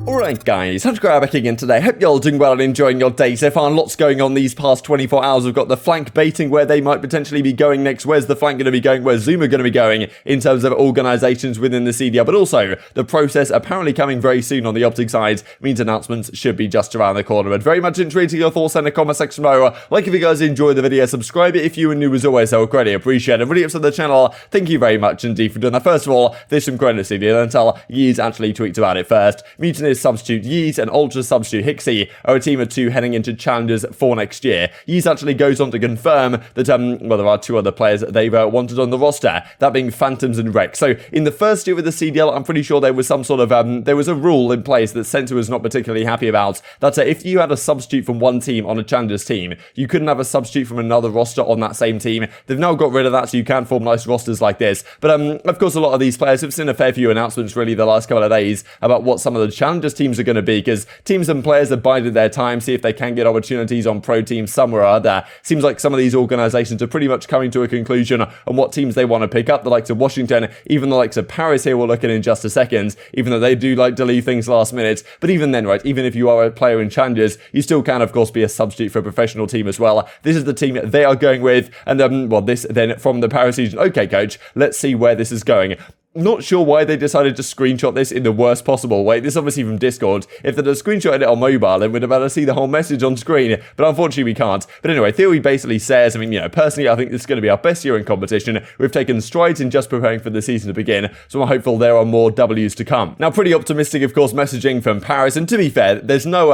Alright guys, TacticalRab back again today. Hope you're all doing well and enjoying your day so far. Lots going on these past 24 hours. We've got the flank baiting where they might potentially be going next. Where's the flank going to be going? Where's ZooMaa going to be going in terms of organisations within the CDL? But also, the process apparently coming very soon on the OpTic side means announcements should be just around the corner. But very much intrigued to your thoughts in the comment section below. Like if you guys enjoyed the video, subscribe if you are new as always. I would greatly appreciate it. Really up to the channel. Thank you very much indeed for doing that. First of all, there's some credit CDL until Yeez actually tweets about it first. Mutineers substitute Yeez and Ultra substitute Huke are a team of two heading into challenges for next year. Yeez actually goes on to confirm that well, there are two other players that they've wanted on the roster, that being Phantoms and Rex. So in the first year with the CDL, I'm pretty sure there was some sort of there was a rule in place that Center was not particularly happy about, that if you had a substitute from one team on a challenges team, you couldn't have a substitute from another roster on that same team. They've now got rid of that, so you can form nice rosters like this. But of course, a lot of these players have seen a fair few announcements really the last couple of days about what some of the challenges teams are going to be, because teams and players have bided their time, see if they can get opportunities on pro teams somewhere or other. Seems like some of these organizations are pretty much coming to a conclusion on what teams they want to pick up. The likes of Washington, even the likes of Paris here, we'll look at in just a second, even though they do like to leave things last minute. But even then, right, even if you are a player in challenges, you still can, of course, be a substitute for a professional team as well. This is the team they are going with, and well, this then from the Paris region. Okay, coach, let's see where this is going. Not sure why they decided to screenshot this in the worst possible way. This is obviously from Discord. If they'd have screenshotted it on mobile, then we'd have been able to see the whole message on screen. But unfortunately, we can't. But anyway, Theory basically says, I mean, you know, personally, I think this is going to be our best year in competition. We've taken strides in just preparing for the season to begin, so I'm hopeful there are more W's to come. Now, pretty optimistic, of course, messaging from Paris. And to be fair, there's no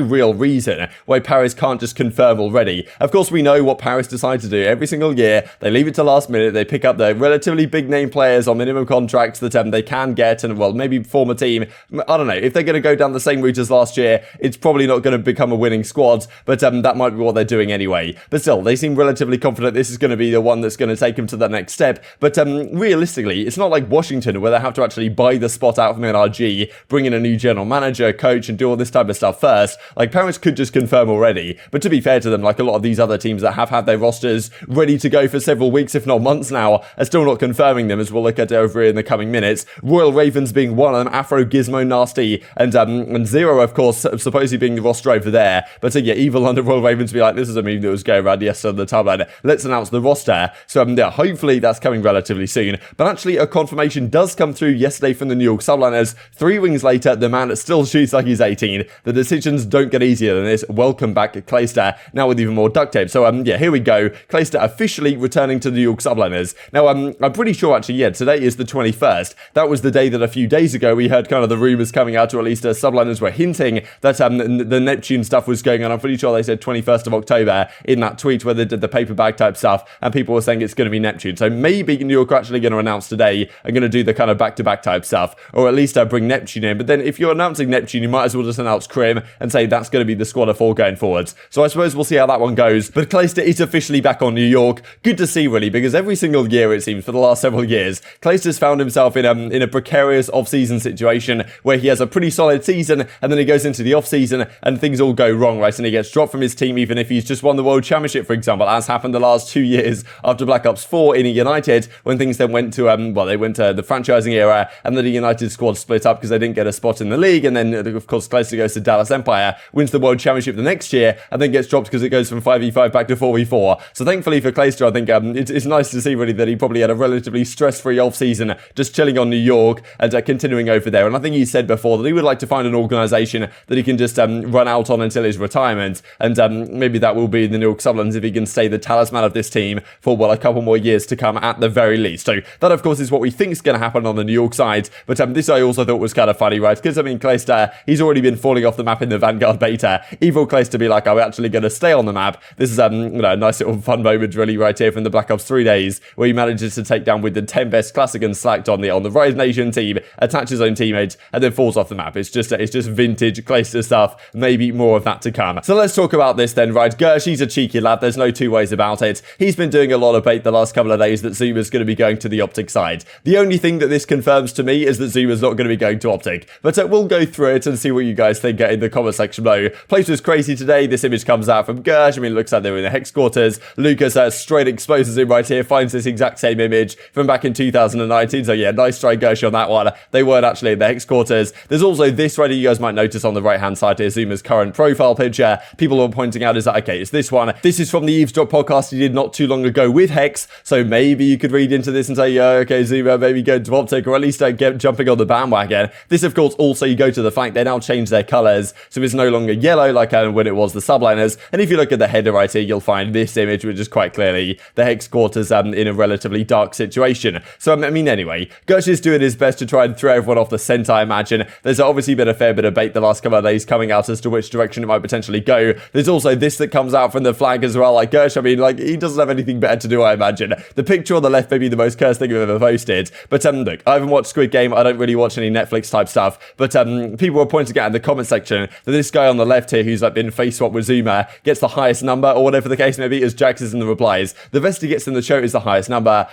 real reason why Paris can't just confirm already. Of course, we know what Paris decide to do every single year. They leave it to last minute. They pick up the relatively big name players on minimum contracts that they can get, and well, maybe form a team. I don't know, if they're going to go down the same route as last year, it's probably not going to become a winning squad, but that might be what they're doing anyway. But still, they seem relatively confident this is going to be the one that's going to take them to the next step. But realistically, it's not like Washington where they have to actually buy the spot out from NRG, bring in a new general manager, coach, and do all this type of stuff first. Like, Paris could just confirm already. But to be fair to them, like a lot of these other teams that have had their rosters ready to go for several weeks, if not months now, are still not confirming them, as we'll look at over here in the coming minutes. Royal Ravens being one of them, Afro, Gizmo, Nasty, and Zero, of course, supposedly being the roster over there. But yeah, Evil under Royal Ravens be like, this is a meme that was going around yesterday on the timeline. Let's announce the roster. So yeah, hopefully that's coming relatively soon. But actually, a confirmation does come through yesterday from the New York Subliners. 3 wings later, the man still shoots like he's 18. The decisions don't get easier than this. Welcome back, Clayster, now with even more duct tape. So yeah, here we go. Clayster officially returning to the New York Subliners. Now, I'm pretty sure actually, yeah, today is the 21st. That was the day that a few days ago we heard kind of the rumors coming out, or at least Subliners were hinting that the Neptune stuff was going on. I'm pretty sure they said 21st of October in that tweet where they did the paper bag type stuff, and people were saying it's going to be Neptune. So maybe New York are actually going to announce today and going to do the kind of back-to-back type stuff, or at least bring Neptune in. But then if you're announcing Neptune, you might as well just announce Crim and say that's going to be the squad of 4 going forwards. So I suppose we'll see how that one goes. But Clayster is officially back on New York. Good to see, really, because every single year, it seems, for the last several years, Clayster's found himself in a precarious off-season situation where he has a pretty solid season, and then he goes into the off-season and things all go wrong, right? And he gets dropped from his team even if he's just won the World Championship, for example, as happened the last 2 years after Black Ops 4 in United, when things then went to, well, they went to the franchising era, and then the United squad split up because they didn't get a spot in the league, and then, of course, Clayster goes to Dallas Empire, wins the World Championship the next year, and then gets dropped because it goes from 5v5 back to 4v4. So thankfully for Clayster, I think it's nice to see, really, that he probably had a relatively stress-free off-season, just chilling on New York, and continuing over there. And I think he said before that he would like to find an organisation that he can just run out on until his retirement, and maybe that will be the New York Subliners if he can stay the talisman of this team for, well, a couple more years to come at the very least. So that, of course, is what we think is going to happen on the New York side. But this I also thought was kind of funny, right? Because, I mean, Clayster, he's already been falling off the map in the Vanguard beta. Evil Clayster be like, are we actually going to stay on the map? This is you know, a nice little fun moment, really, right here from the Black Ops 3 days, where he manages to take down with the 10 best Classic and Slacked on the Rise Nation team, attach his own teammate, and then falls off the map. It's just vintage Clayster stuff. Maybe more of that to come. So let's talk about this then, right? Gershie's a cheeky lad. There's no two ways about it. He's been doing a lot of bait the last couple of days that ZooMaa's going to be going to the OpTic side. The only thing that this confirms to me is that ZooMaa's not going to be going to OpTic. But we'll go through it and see what you guys think in the comment section below. Place was crazy today. This image comes out from Gersh. I mean, it looks like they're in the Hex quarters. Lucas straight exposes him right here, finds this exact same image from back in 2019. writing. So yeah, nice try, Gersh, on that one. They weren't actually in the headquarters. There's also this right here, you guys might notice on the right-hand side here, ZooMaa's current profile picture. People are pointing out is that, okay, it's this one. This is from the Eavesdrop podcast he did not too long ago with Hex. So maybe you could read into this and say, yeah, okay, ZooMaa, maybe go to OpTic, or at least get jumping on the bandwagon. This, of course, also you go to the flank. They now change their colors. So it's no longer yellow like when it was the subliners. And if you look at the header right here, you'll find this image, which is quite clearly the Hex quarters in a relatively dark situation. So, I mean, anyway, Gersh is doing his best to try and throw everyone off the scent, I imagine. There's obviously been a fair bit of bait the last couple of days coming out as to which direction it might potentially go. There's also this that comes out from the flag as well. Like, Gersh, I mean, like, he doesn't have anything better to do, I imagine. The picture on the left may be the most cursed thing I've ever posted. But, look, I haven't watched Squid Game. I don't really watch any Netflix type stuff. But, people were pointing out in the comment section that this guy on the left here, who's like been face swapped with ZooMaa, gets the highest number, or whatever the case may be, as Jax is in the replies. The vest he gets in the show is the highest number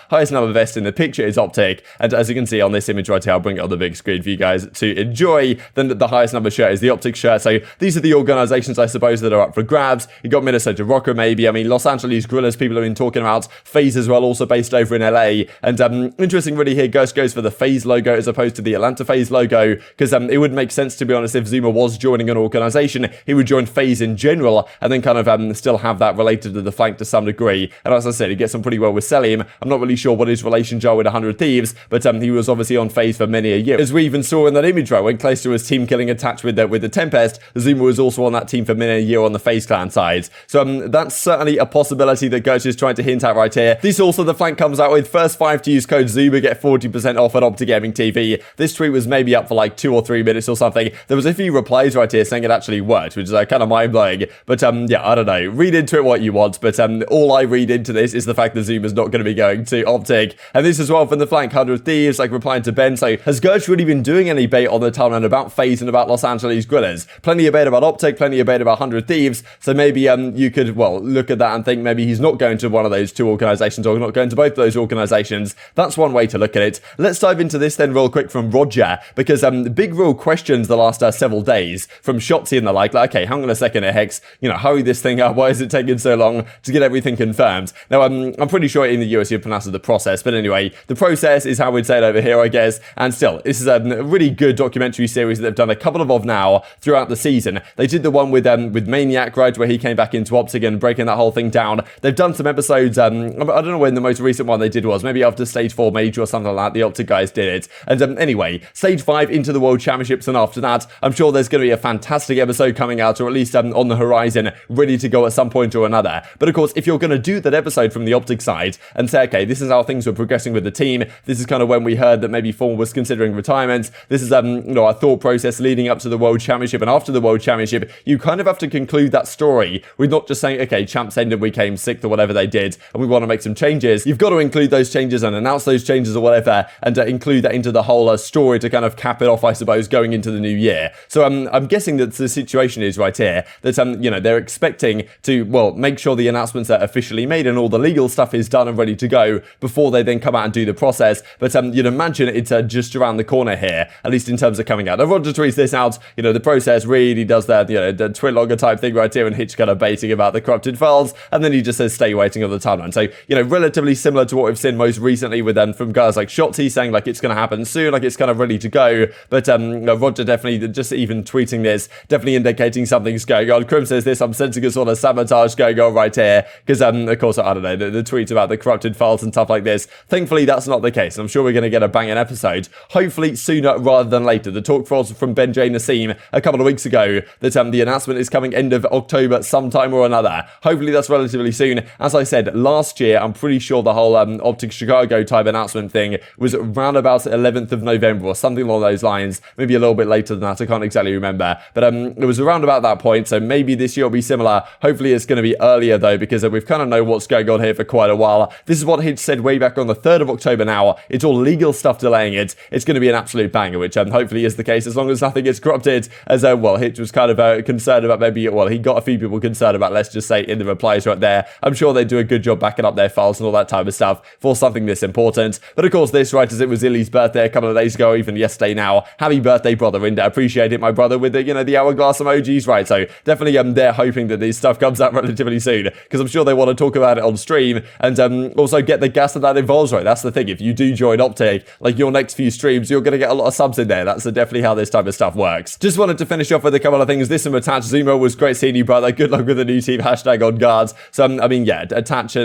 vest in the picture is OpTic. And as you can see on this image right here, I'll bring it on the big screen for you guys to enjoy. Then the highest number shirt is the OpTic shirt. So these are the organizations, I suppose, that are up for grabs. You got Minnesota Rokkr, maybe. I mean, Los Angeles Guerrillas, people have been talking about. FaZe as well, also based over in LA. And interesting really here, Gersh goes for the FaZe logo as opposed to the Atlanta FaZe logo, because it would make sense, to be honest, if ZooMaa was joining an organization, he would join FaZe in general and then kind of still have that related to the flank to some degree. And as I said, he gets on pretty well with Cellium. I'm not really sure what his relations are with 100 Thieves, but he was obviously on FaZe for many a year. As we even saw in that image, right, when Clayster was team killing attached with the Tempest, ZooMaa was also on that team for many a year on the FaZe clan side. So that's certainly a possibility that Gersh is trying to hint at right here. This also the flank comes out with first 5 to use code ZooMaa get 40% off at OpTic Gaming TV. This tweet was maybe up for like 2 or 3 minutes or something. There was a few replies right here saying it actually worked, which is kind of mind-blowing. But yeah, I don't know. Read into it what you want, but all I read into this is the fact that ZooMaa's not going to be going to OpTic. And this as well from the flank, 100 Thieves, like replying to Ben. So has Gersh really been doing any bait on the timeline about FaZe and about Los Angeles Guerrillas? Plenty of bait about OpTic, plenty of bait about 100 Thieves. So maybe you could, well, look at that and think maybe he's not going to one of those 2 organizations, or not going to both of those organizations. That's one way to look at it. Let's dive into this then real quick from Roger, because big real questions the last several days from Shotzi and the like, okay, hang on a second here, Hex, hurry this thing up. Why is it taking so long to get everything confirmed? Now, I'm pretty sure in the US you pronounce it the process, but anyway, the process is how we'd say it over here, I guess. And still, this is a really good documentary series that they've done a couple of now throughout the season. They did the one with Maniak, right, where he came back into OpTic and breaking that whole thing down. They've done some episodes, I don't know when the most recent one they did was, maybe after Stage 4 Major or something like that, the OpTic guys did it. And anyway, Stage 5 into the World Championships, and after that, I'm sure there's going to be a fantastic episode coming out, or at least on the horizon, ready to go at some point or another. But of course, if you're going to do that episode from the OpTic side and say, okay, this is how things were progressing with the team, this is kind of when we heard that maybe Form was considering retirement, this is our thought process leading up to the World Championship and after the World Championship, you kind of have to conclude that story with not just saying, okay, champs ended, we came 6th or whatever they did, and we want to make some changes. You've got to include those changes and announce those changes or whatever, and include that into the whole story to kind of cap it off, I suppose, going into the new year. So I'm guessing that the situation is right here that they're expecting to, well, make sure the announcements are officially made and all the legal stuff is done and ready to go before they then come out and do the process. But you'd imagine it's just around the corner here, at least in terms of coming out. Now, Roger tweets this out, the process really does that, the Twitlonger type thing right here, and Hitch kind of baiting about the corrupted files, and then he just says stay waiting on the timeline. So, relatively similar to what we've seen most recently with from guys like Shotzi saying like it's going to happen soon, like it's kind of ready to go. But Roger definitely just even tweeting this, definitely indicating something's going on. Crim says this, I'm sensing a sort of sabotage going on right here, because of course, I don't know, the tweets about the corrupted files and stuff like this. Thankfully, that's not the case. I'm sure we're going to get a banging episode, hopefully sooner rather than later. The talk was from Ben J. Asim a couple of weeks ago that the announcement is coming end of October sometime or another. Hopefully that's relatively soon. As I said, last year, I'm pretty sure the whole OpTic Chicago type announcement thing was around about 11th of November or something along those lines. Maybe a little bit later than that. I can't exactly remember. But it was around about that point. So maybe this year will be similar. Hopefully it's going to be earlier though, because we've kind of know what's going on here for quite a while. This is what Hitch said way back on the 3rd of October now. It's all legal stuff delaying it. It's going to be an absolute banger, which hopefully is the case as long as nothing gets corrupted. As well, Hitch was kind of concerned about maybe, well, he got a few people concerned about, let's just say in the replies right there. I'm sure they do a good job backing up their files and all that type of stuff for something this important. But of course, this, right, as it was Illy's birthday a couple of days ago, even yesterday now. Happy birthday, brother, and appreciate it, my brother, with the, the hourglass emojis, right? So definitely they're hoping that this stuff comes out relatively soon, because I'm sure they want to talk about it on stream and also get the gas that involves, right? That's the thing. If you do join OpTic, like your next few streams, you're going to get a lot of subs in there. That's definitely how this type of stuff works. Just wanted to finish off with a couple of things. This from Attach. ZooMaa was great seeing you, brother. Good luck with the new team. Hashtag on guards. So, I mean, yeah, Attach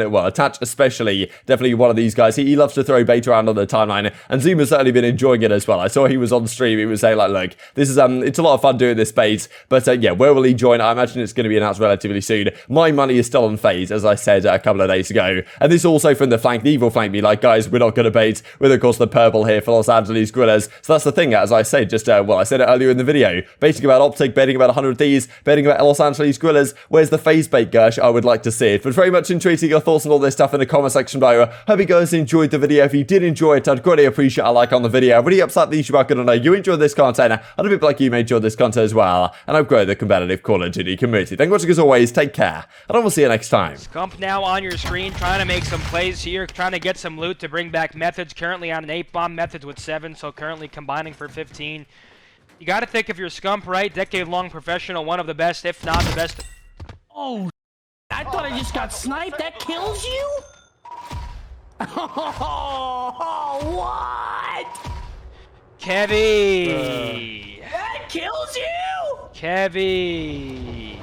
especially, definitely one of these guys. He loves to throw bait around on the timeline, and ZooMaa's certainly been enjoying it as well. I saw he was on stream. He was saying, like, look, this is, it's a lot of fun doing this bait, but yeah, where will he join? I imagine it's going to be announced relatively soon. My money is still on FaZe, as I said a couple of days ago. And this also from the flank, the evil flank, be like, guys, we're not going to bait with, of course, the purple here for Los Angeles Guerrillas. So that's the thing, as I said, just, well, I said it earlier in the video, baiting about OpTic, baiting about 100 Thieves, baiting about Los Angeles Guerrillas. Where's the FaZe bait, Gersh? I would like to see it. But very much intrigued to your thoughts on all this stuff in the comment section below. Hope you guys enjoyed the video. If you did enjoy it, I'd greatly appreciate a like on the video. Really upset the YouTube going to know you enjoyed this content, and people like you may enjoy this content as well. And I've grown the competitive Call of Duty community. Thank you for watching as always. Take care, and I will see you next time. Scump now on your screen, trying to make some plays here, trying to get some loot to bring back Methods. Currently on an 8-bomb, Methods with 7, so currently combining for 15. You got to think if you're Scump, right? Decade-long professional, one of the best, if not the best. Oh, I thought I just got sniped. That kills you? Oh, what? Kevy! That kills you? Kevy!